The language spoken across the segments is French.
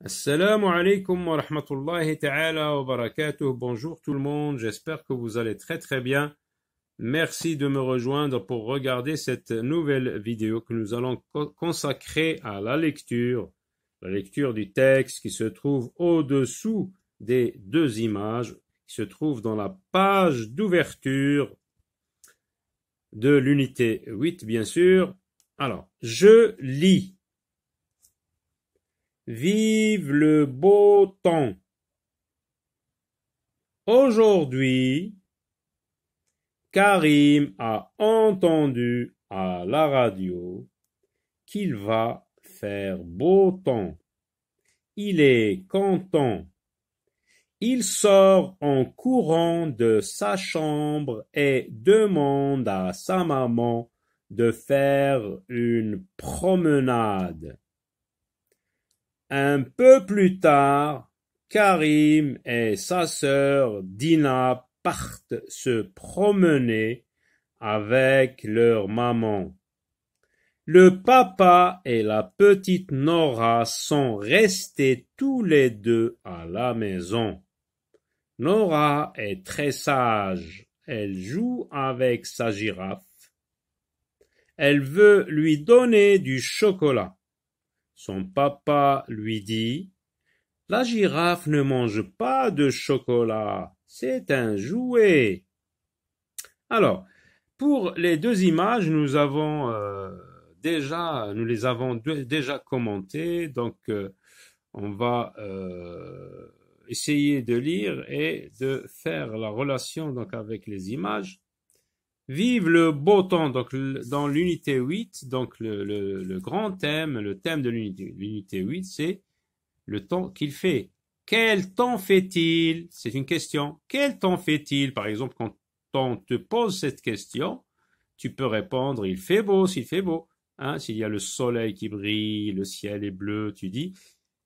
Assalamu alaikum wa rahmatullahi ta'ala wa barakatuh. Bonjour tout le monde, j'espère que vous allez très bien. Merci de me rejoindre pour regarder cette nouvelle vidéo que nous allons consacrer à la lecture du texte qui se trouve au-dessous des deux images, qui se trouve dans la page d'ouverture de l'unité 8, bien sûr. Alors, je lis. Vive le beau temps. Aujourd'hui, Karim a entendu à la radio qu'il va faire beau temps. Il est content. Il sort en courant de sa chambre et demande à sa maman de faire une promenade. Un peu plus tard, Karim et sa sœur Dina partent se promener avec leur maman. Le papa et la petite Nora sont restés tous les deux à la maison. Nora est très sage. Elle joue avec sa girafe. Elle veut lui donner du chocolat. Son papa lui dit « La girafe ne mange pas de chocolat, c'est un jouet. » Alors, pour les deux images, nous les avons déjà commentées, donc on va essayer de lire et de faire la relation donc avec les images. Vive le beau temps, donc dans l'unité 8, donc le grand thème, le thème de l'unité 8, c'est le temps qu'il fait. Quel temps fait-il? C'est une question. Quel temps fait-il? Par exemple, quand on te pose cette question, tu peux répondre, il fait beau, s'il fait beau. Hein, s'il y a le soleil qui brille, le ciel est bleu, tu dis,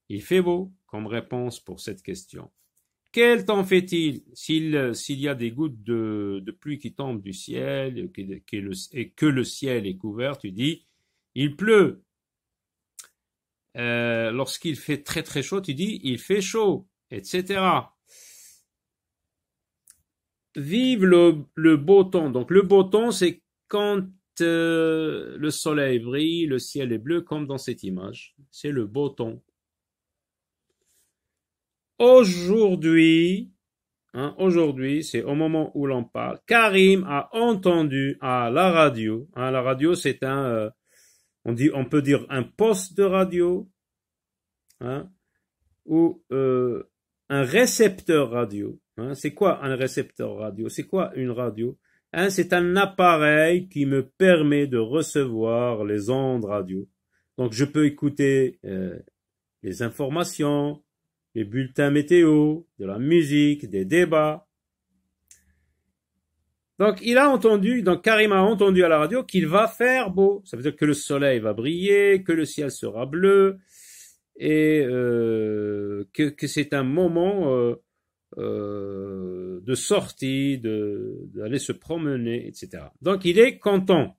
il fait beau, comme réponse pour cette question. Quel temps fait-il? S'il y a des gouttes de pluie qui tombent du ciel et que le ciel est couvert, tu dis, il pleut. Lorsqu'il fait très chaud, tu dis, il fait chaud, etc. Vive le beau temps. Donc le beau temps, c'est quand le soleil brille, le ciel est bleu, comme dans cette image. C'est le beau temps. Aujourd'hui, c'est au moment où l'on parle, Karim a entendu à la radio. La radio, c'est on peut dire un poste de radio, ou un récepteur radio. C'est quoi un récepteur radio? C'est quoi une radio? C'est un appareil qui me permet de recevoir les ondes radio. Donc je peux écouter les informations, les bulletins météo, de la musique, des débats. Donc Karim a entendu à la radio qu'il va faire beau. Ça veut dire que le soleil va briller, que le ciel sera bleu, et que c'est un moment de sortie, d'aller se promener, etc. Donc il est content,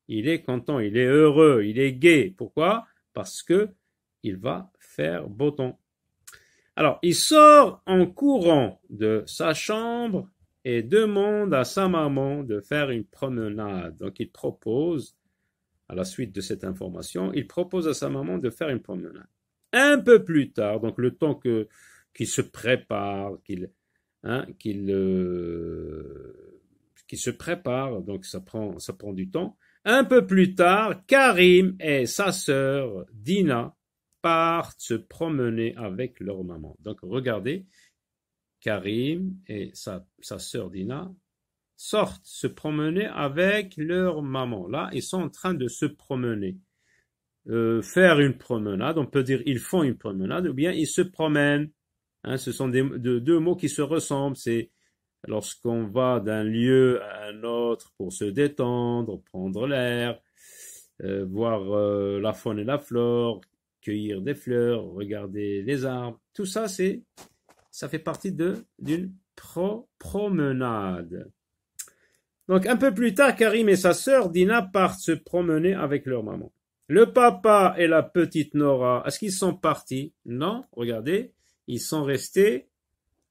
il est heureux, il est gai. Pourquoi? Parce que il va faire beau temps. Alors, il sort en courant de sa chambre et demande à sa maman de faire une promenade. Donc, il propose, à la suite de cette information, il propose à sa maman de faire une promenade. Un peu plus tard, donc le temps qu'il se prépare, qu'il se prépare, donc ça prend du temps. Un peu plus tard, Karim et sa sœur Dina partent se promener avec leur maman. Donc regardez, Karim et sa sœur Dina sortent se promener avec leur maman. Là, ils sont en train de se promener. Faire une promenade, on peut dire ils font une promenade ou bien ils se promènent. Ce sont deux mots qui se ressemblent. C'est lorsqu'on va d'un lieu à un autre pour se détendre, prendre l'air, voir la faune et la flore, cueillir des fleurs, regarder les arbres. Tout ça, ça fait partie d'une promenade. Donc un peu plus tard, Karim et sa sœur Dina partent se promener avec leur maman. Le papa et la petite Nora, est-ce qu'ils sont partis? Non, regardez, ils sont restés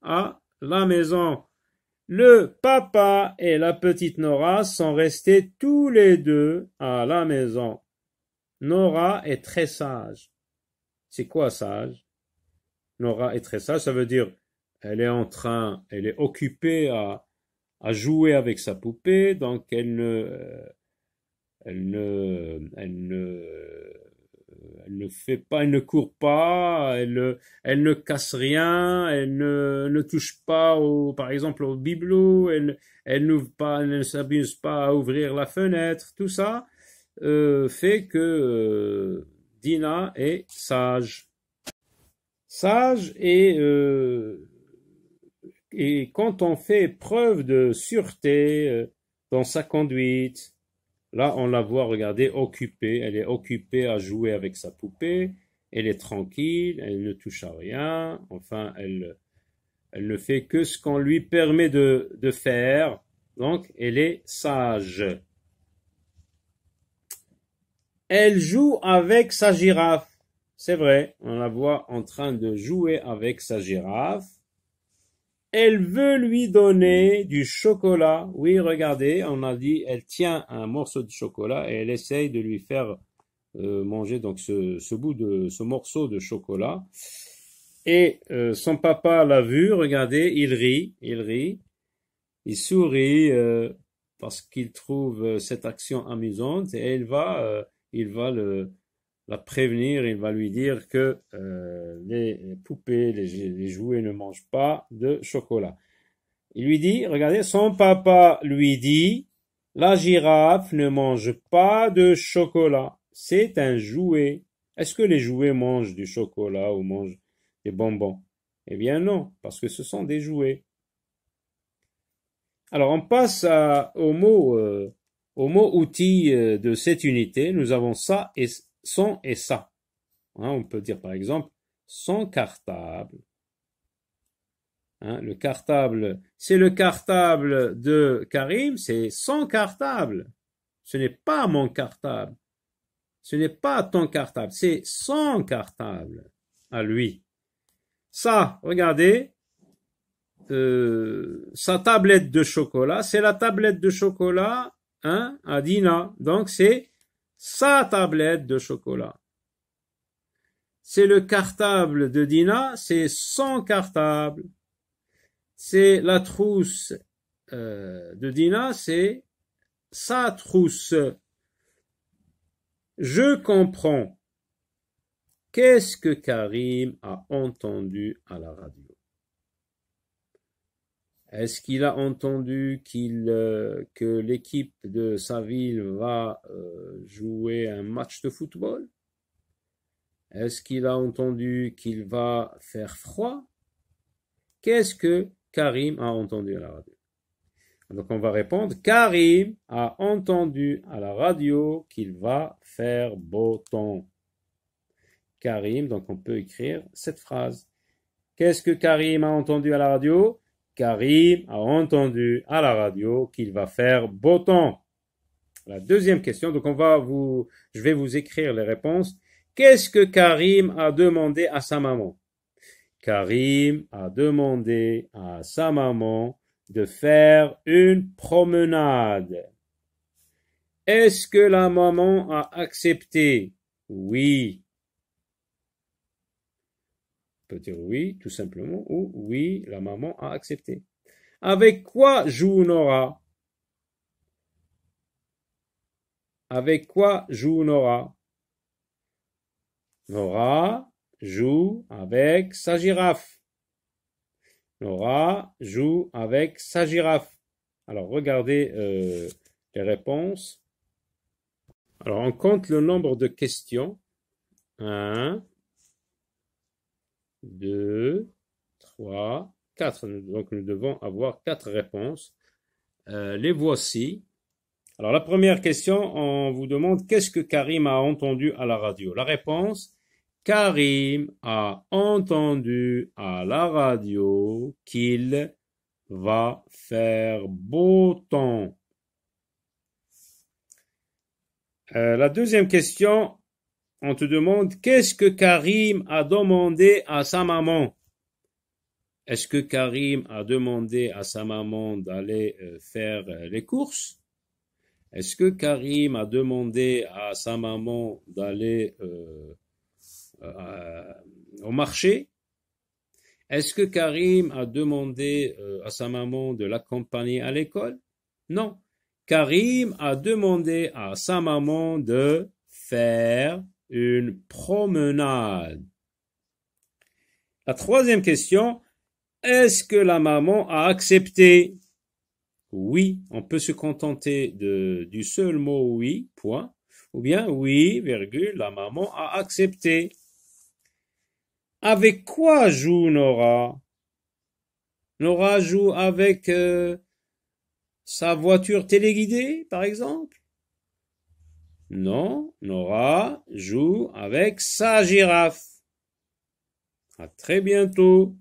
à la maison. Le papa et la petite Nora sont restés tous les deux à la maison. Nora est très sage. C'est quoi sage? Nora est très sage, ça veut dire elle est occupée à jouer avec sa poupée, donc elle ne fait pas, elle ne court pas, elle ne casse rien, elle ne touche pas par exemple au bibelot, elle ne s'abuse pas à ouvrir la fenêtre, tout ça fait que Dina est sage. Sage et quand on fait preuve de sûreté dans sa conduite, là on la voit, regardez, occupée, elle est occupée à jouer avec sa poupée, elle est tranquille, elle ne touche à rien, enfin elle ne fait que ce qu'on lui permet de faire, donc elle est sage. Elle joue avec sa girafe. C'est vrai, on la voit en train de jouer avec sa girafe. Elle veut lui donner du chocolat. Oui, regardez, on a dit, elle tient un morceau de chocolat et elle essaye de lui faire manger donc ce morceau de chocolat. Et son papa l'a vu, regardez, il rit, il sourit parce qu'il trouve cette action amusante et il va la prévenir, il va lui dire que les poupées, les jouets ne mangent pas de chocolat. Il lui dit, regardez, son papa lui dit, la girafe ne mange pas de chocolat, c'est un jouet. Est-ce que les jouets mangent du chocolat ou mangent des bonbons? Eh bien non, parce que ce sont des jouets. Alors on passe au mot outil de cette unité. Nous avons ça et son et ça. Hein, on peut dire par exemple son cartable. Hein, le cartable, c'est le cartable de Karim, c'est son cartable. Ce n'est pas mon cartable. Ce n'est pas ton cartable, c'est son cartable à lui. Ça, regardez, sa tablette de chocolat, c'est la tablette de chocolat hein, à Dina. Donc c'est sa tablette de chocolat. C'est le cartable de Dina, c'est son cartable. C'est la trousse de Dina, c'est sa trousse. Je comprends. Qu'est-ce que Karim a entendu à la radio? Est-ce qu'il a entendu que l'équipe de sa ville va jouer un match de football? Est-ce qu'il a entendu qu'il va faire froid? Qu'est-ce que Karim a entendu à la radio? Donc on va répondre, Karim a entendu à la radio qu'il va faire beau temps. Karim, donc on peut écrire cette phrase. Qu'est-ce que Karim a entendu à la radio? Karim a entendu à la radio qu'il va faire beau temps. La deuxième question, donc je vais vous écrire les réponses. Qu'est-ce que Karim a demandé à sa maman? Karim a demandé à sa maman de faire une promenade. Est-ce que la maman a accepté? Oui. On peut dire oui, tout simplement, ou oui, la maman a accepté. Avec quoi joue Nora? Avec quoi joue Nora? Nora joue avec sa girafe. Nora joue avec sa girafe. Alors, regardez les réponses. Alors, on compte le nombre de questions. 1, 2, 3, 4. Donc, nous devons avoir 4 réponses. Les voici. Alors, la première question, on vous demande qu'est-ce que Karim a entendu à la radio? La réponse, Karim a entendu à la radio qu'il va faire beau temps. La deuxième question, on te demande qu'est-ce que Karim a demandé à sa maman. Est-ce que Karim a demandé à sa maman d'aller faire les courses? Est-ce que Karim a demandé à sa maman d'aller au marché? Est-ce que Karim a demandé à sa maman de l'accompagner à l'école? Non. Karim a demandé à sa maman de faire une promenade. La troisième question, est-ce que la maman a accepté? Oui, on peut se contenter du seul mot oui, point, ou bien oui, virgule, la maman a accepté. Avec quoi joue Nora? Nora joue avec sa voiture téléguidée, par exemple? Non, Nora joue avec sa girafe. À très bientôt.